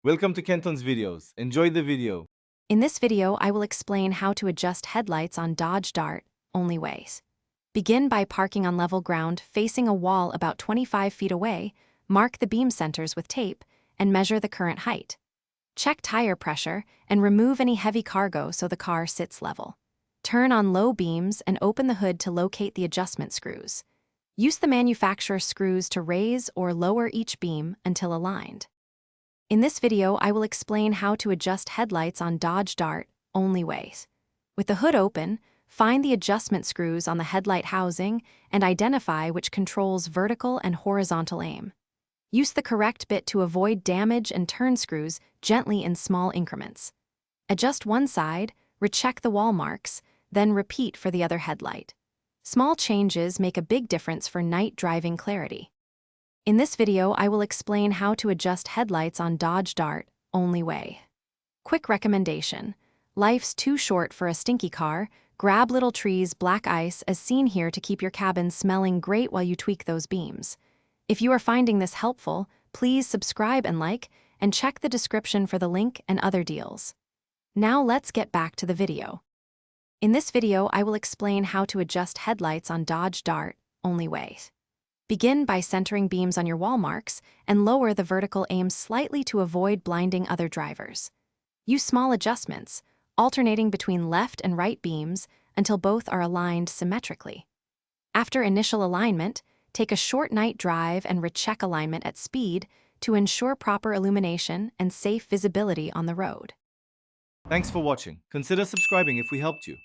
Welcome to Kenton's videos. Enjoy the video. In this video, I will explain how to adjust headlights on Dodge Dart only ways. Begin by parking on level ground facing a wall about 25 feet away, mark the beam centers with tape, and measure the current height. Check tire pressure and remove any heavy cargo so the car sits level. Turn on low beams and open the hood to locate the adjustment screws. Use the manufacturer's screws to raise or lower each beam until aligned. In this video, I will explain how to adjust headlights on Dodge Dart only ways. With the hood open, find the adjustment screws on the headlight housing and identify which controls vertical and horizontal aim. Use the correct bit to avoid damage and turn screws gently in small increments. Adjust one side, recheck the wall marks, then repeat for the other headlight. Small changes make a big difference for night driving clarity. In this video, I will explain how to adjust headlights on Dodge Dart only way. Quick recommendation: life's too short for a stinky car. Grab little trees, black ice, as seen here, to keep your cabin smelling great while you tweak those beams. If you are finding this helpful, please subscribe and like, and check the description for the link and other deals. Now let's get back to the video. In this video, I will explain how to adjust headlights on Dodge Dart only way. Begin by centering beams on your wall marks and lower the vertical aim slightly to avoid blinding other drivers. Use small adjustments, alternating between left and right beams until both are aligned symmetrically. After initial alignment, take a short night drive and recheck alignment at speed to ensure proper illumination and safe visibility on the road. Thanks for watching. Consider subscribing if we helped you.